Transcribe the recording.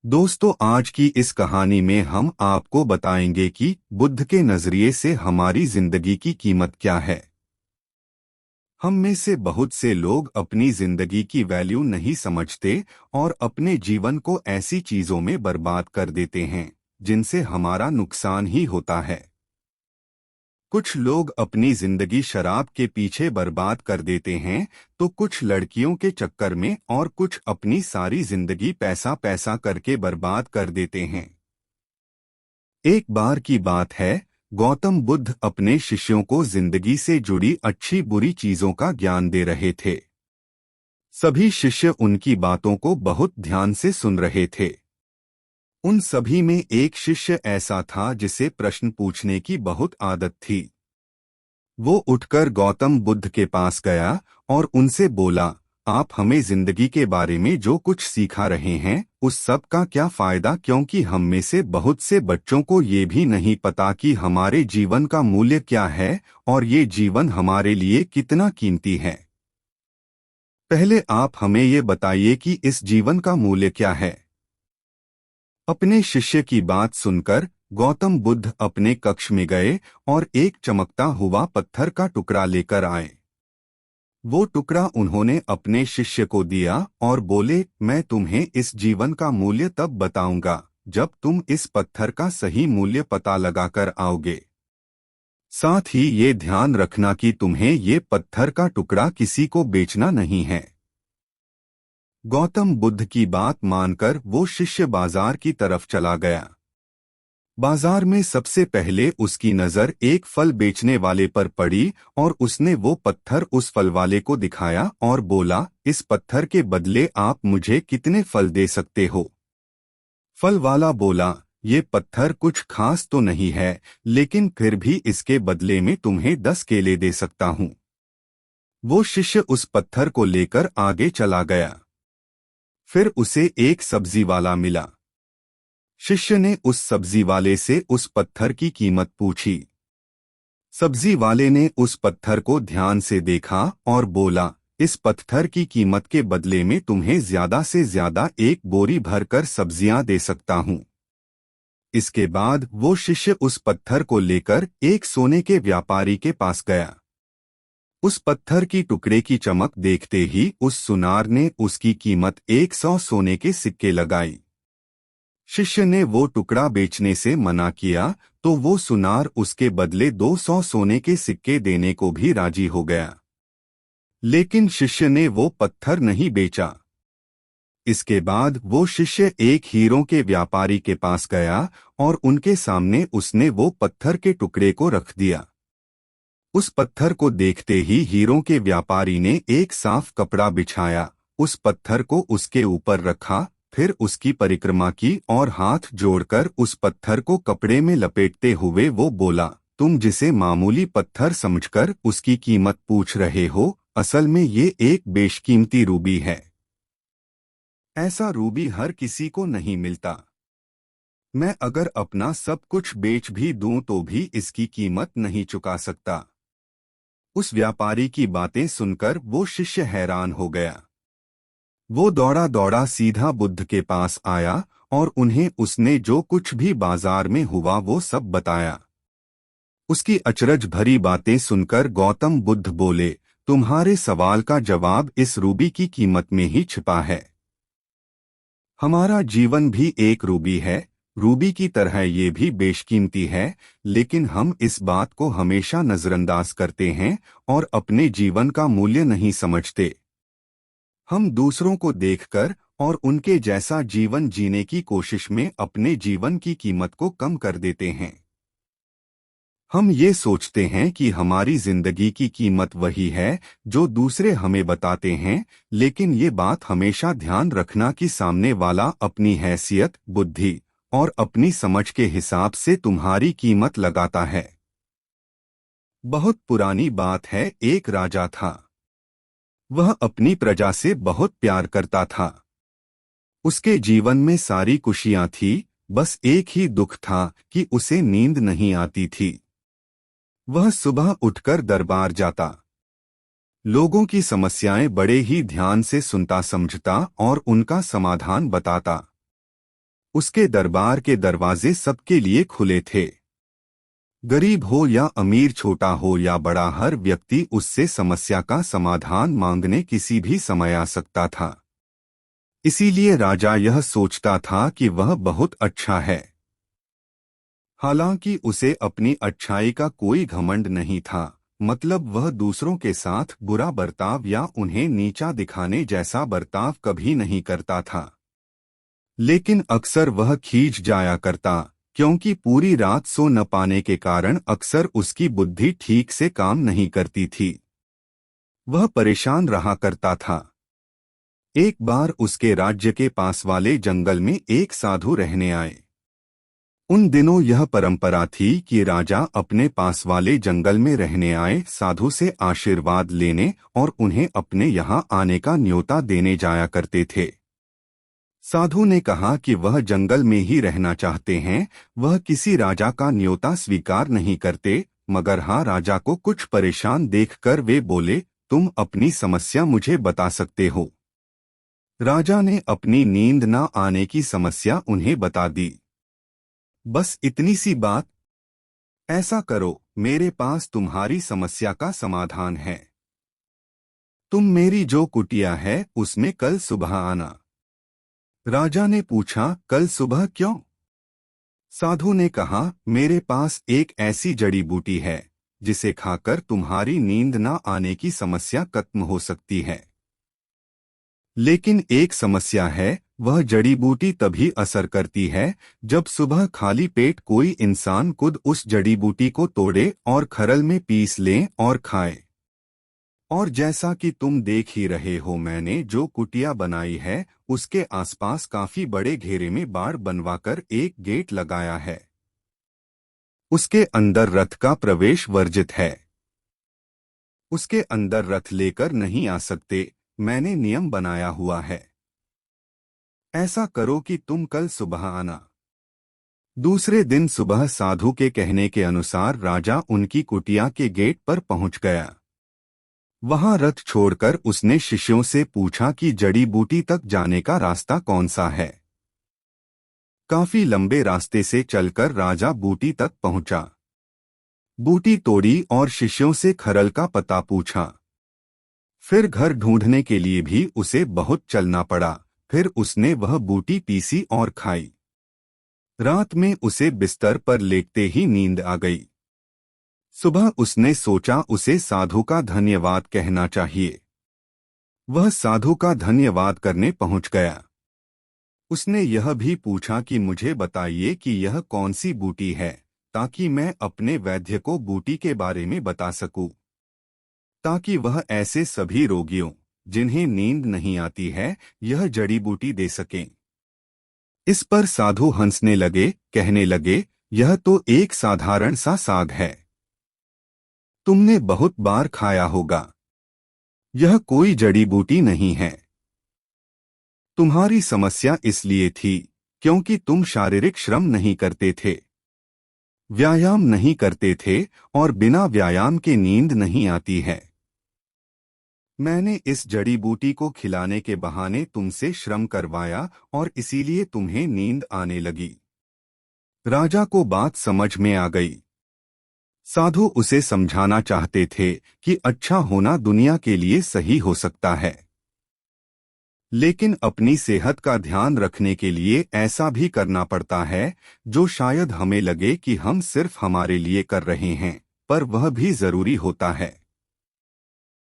दोस्तों, आज की इस कहानी में हम आपको बताएंगे कि बुद्ध के नजरिए से हमारी जिंदगी की कीमत क्या है। हम में से बहुत से लोग अपनी जिंदगी की वैल्यू नहीं समझते और अपने जीवन को ऐसी चीजों में बर्बाद कर देते हैं जिनसे हमारा नुकसान ही होता है। कुछ लोग अपनी जिंदगी शराब के पीछे बर्बाद कर देते हैं, तो कुछ लड़कियों के चक्कर में और कुछ अपनी सारी जिंदगी पैसा पैसा करके बर्बाद कर देते हैं। एक बार की बात है, गौतम बुद्ध अपने शिष्यों को जिंदगी से जुड़ी अच्छी बुरी चीजों का ज्ञान दे रहे थे। सभी शिष्य उनकी बातों को बहुत ध्यान से सुन रहे थे। उन सभी में एक शिष्य ऐसा था जिसे प्रश्न पूछने की बहुत आदत थी। वो उठकर गौतम बुद्ध के पास गया और उनसे बोला, आप हमें जिंदगी के बारे में जो कुछ सिखा रहे हैं उस सब का क्या फायदा, क्योंकि हम में से बहुत से बच्चों को ये भी नहीं पता कि हमारे जीवन का मूल्य क्या है और ये जीवन हमारे लिए कितना कीमती है। पहले आप हमें ये बताइए कि इस जीवन का मूल्य क्या है। अपने शिष्य की बात सुनकर गौतम बुद्ध अपने कक्ष में गए और एक चमकता हुआ पत्थर का टुकड़ा लेकर आए। वो टुकड़ा उन्होंने अपने शिष्य को दिया और बोले, मैं तुम्हें इस जीवन का मूल्य तब बताऊंगा जब तुम इस पत्थर का सही मूल्य पता लगाकर आओगे। साथ ही ये ध्यान रखना कि तुम्हें ये पत्थर का टुकड़ा किसी को बेचना नहीं है। गौतम बुद्ध की बात मानकर वो शिष्य बाजार की तरफ चला गया। बाजार में सबसे पहले उसकी नजर एक फल बेचने वाले पर पड़ी और उसने वो पत्थर उस फल वाले को दिखाया और बोला, इस पत्थर के बदले आप मुझे कितने फल दे सकते हो। फल वाला बोला, ये पत्थर कुछ खास तो नहीं है, लेकिन फिर भी इसके बदले में तुम्हें 10 केले दे सकता हूँ। वो शिष्य उस पत्थर को लेकर आगे चला गया। फिर उसे एक सब्जी वाला मिला। शिष्य ने उस सब्जी वाले से उस पत्थर की कीमत पूछी। सब्जी वाले ने उस पत्थर को ध्यान से देखा और बोला, इस पत्थर की कीमत के बदले में तुम्हें ज्यादा से ज्यादा एक बोरी भरकर सब्जियां दे सकता हूँ। इसके बाद वो शिष्य उस पत्थर को लेकर एक सोने के व्यापारी के पास गया। उस पत्थर की टुकड़े की चमक देखते ही उस सुनार ने उसकी कीमत 100 सोने के सिक्के लगाई। शिष्य ने वो टुकड़ा बेचने से मना किया तो वो सुनार उसके बदले 200 सोने के सिक्के देने को भी राजी हो गया। लेकिन शिष्य ने वो पत्थर नहीं बेचा। इसके बाद वो शिष्य एक हीरों के व्यापारी के पास गया और उनके सामने उसने वो पत्थर के टुकड़े को रख दिया। उस पत्थर को देखते ही हीरों के व्यापारी ने एक साफ कपड़ा बिछाया, उस पत्थर को उसके ऊपर रखा, फिर उसकी परिक्रमा की और हाथ जोड़कर उस पत्थर को कपड़े में लपेटते हुए वो बोला, तुम जिसे मामूली पत्थर समझकर उसकी कीमत पूछ रहे हो, असल में ये एक बेशकीमती रूबी है। ऐसा रूबी हर किसी को नहीं मिलता। मैं अगर अपना सब कुछ बेच भी दूं तो भी इसकी कीमत नहीं चुका सकता। उस व्यापारी की बातें सुनकर वो शिष्य हैरान हो गया। वो दौड़ा दौड़ा सीधा बुद्ध के पास आया और उन्हें उसने जो कुछ भी बाजार में हुआ वो सब बताया। उसकी अचरज भरी बातें सुनकर गौतम बुद्ध बोले, तुम्हारे सवाल का जवाब इस रूबी की कीमत में ही छिपा है। हमारा जीवन भी एक रूबी है, रूबी की तरह ये भी बेशकीमती है, लेकिन हम इस बात को हमेशा नजरअंदाज करते हैं और अपने जीवन का मूल्य नहीं समझते। हम दूसरों को देखकर और उनके जैसा जीवन जीने की कोशिश में अपने जीवन की कीमत को कम कर देते हैं। हम ये सोचते हैं कि हमारी जिंदगी की कीमत वही है जो दूसरे हमें बताते हैं, लेकिन ये बात हमेशा ध्यान रखना कि सामने वाला अपनी हैसियत, बुद्धि और अपनी समझ के हिसाब से तुम्हारी कीमत लगाता है। बहुत पुरानी बात है, एक राजा था। वह अपनी प्रजा से बहुत प्यार करता था। उसके जीवन में सारी खुशियां थी, बस एक ही दुख था कि उसे नींद नहीं आती थी। वह सुबह उठकर दरबार जाता, लोगों की समस्याएं बड़े ही ध्यान से सुनता समझता और उनका समाधान बताता। उसके दरबार के दरवाजे सबके लिए खुले थे। गरीब हो या अमीर, छोटा हो या बड़ा, हर व्यक्ति उससे समस्या का समाधान मांगने किसी भी समय आ सकता था। इसीलिए राजा यह सोचता था कि वह बहुत अच्छा है। हालांकि उसे अपनी अच्छाई का कोई घमंड नहीं था, मतलब वह दूसरों के साथ बुरा बर्ताव या उन्हें नीचा दिखाने जैसा बर्ताव कभी नहीं करता था। लेकिन अक्सर वह खींच जाया करता, क्योंकि पूरी रात सो न पाने के कारण अक्सर उसकी बुद्धि ठीक से काम नहीं करती थी। वह परेशान रहा करता था। एक बार उसके राज्य के पास वाले जंगल में एक साधु रहने आए। उन दिनों यह परंपरा थी कि राजा अपने पास वाले जंगल में रहने आए साधु से आशीर्वाद लेने और उन्हें अपने यहाँ आने का न्योता देने जाया करते थे। साधु ने कहा कि वह जंगल में ही रहना चाहते हैं, वह किसी राजा का न्योता स्वीकार नहीं करते, मगर हाँ, राजा को कुछ परेशान देखकर वे बोले, तुम अपनी समस्या मुझे बता सकते हो। राजा ने अपनी नींद न आने की समस्या उन्हें बता दी। बस इतनी सी बात। ऐसा करो, मेरे पास तुम्हारी समस्या का समाधान है। तुम मेरी जो कुटिया है उसमें कल सुबह आना। राजा ने पूछा, कल सुबह क्यों? साधु ने कहा, मेरे पास एक ऐसी जड़ी बूटी है जिसे खाकर तुम्हारी नींद न आने की समस्या खत्म हो सकती है। लेकिन एक समस्या है, वह जड़ी बूटी तभी असर करती है जब सुबह खाली पेट कोई इंसान खुद उस जड़ी बूटी को तोड़े और खरल में पीस ले और खाए। और जैसा कि तुम देख ही रहे हो, मैंने जो कुटिया बनाई है उसके आसपास काफी बड़े घेरे में बाड़ बनवाकर एक गेट लगाया है। उसके अंदर रथ का प्रवेश वर्जित है। उसके अंदर रथ लेकर नहीं आ सकते, मैंने नियम बनाया हुआ है। ऐसा करो कि तुम कल सुबह आना। दूसरे दिन सुबह साधु के कहने के अनुसार राजा उनकी कुटिया के गेट पर पहुंच गया। वहां रथ छोड़कर उसने शिष्यों से पूछा कि जड़ी बूटी तक जाने का रास्ता कौन सा है। काफी लंबे रास्ते से चलकर राजा बूटी तक पहुंचा। बूटी तोड़ी और शिष्यों से खरल का पता पूछा। फिर घर ढूंढने के लिए भी उसे बहुत चलना पड़ा। फिर उसने वह बूटी पीसी और खाई। रात में उसे बिस्तर पर लेटते ही नींद आ गई। सुबह उसने सोचा उसे साधु का धन्यवाद कहना चाहिए। वह साधु का धन्यवाद करने पहुंच गया। उसने यह भी पूछा कि मुझे बताइए कि यह कौन सी बूटी है, ताकि मैं अपने वैद्य को बूटी के बारे में बता सकूं, ताकि वह ऐसे सभी रोगियों जिन्हें नींद नहीं आती है यह जड़ी बूटी दे सकें। इस पर साधु हंसने लगे, कहने लगे, यह तो एक साधारण सा साग है, तुमने बहुत बार खाया होगा। यह कोई जड़ी बूटी नहीं है। तुम्हारी समस्या इसलिए थी क्योंकि तुम शारीरिक श्रम नहीं करते थे, व्यायाम नहीं करते थे और बिना व्यायाम के नींद नहीं आती है। मैंने इस जड़ी बूटी को खिलाने के बहाने तुमसे श्रम करवाया और इसीलिए तुम्हें नींद आने लगी। राजा को बात समझ में आ गई। साधु उसे समझाना चाहते थे कि अच्छा होना दुनिया के लिए सही हो सकता है, लेकिन अपनी सेहत का ध्यान रखने के लिए ऐसा भी करना पड़ता है जो शायद हमें लगे कि हम सिर्फ हमारे लिए कर रहे हैं, पर वह भी जरूरी होता है।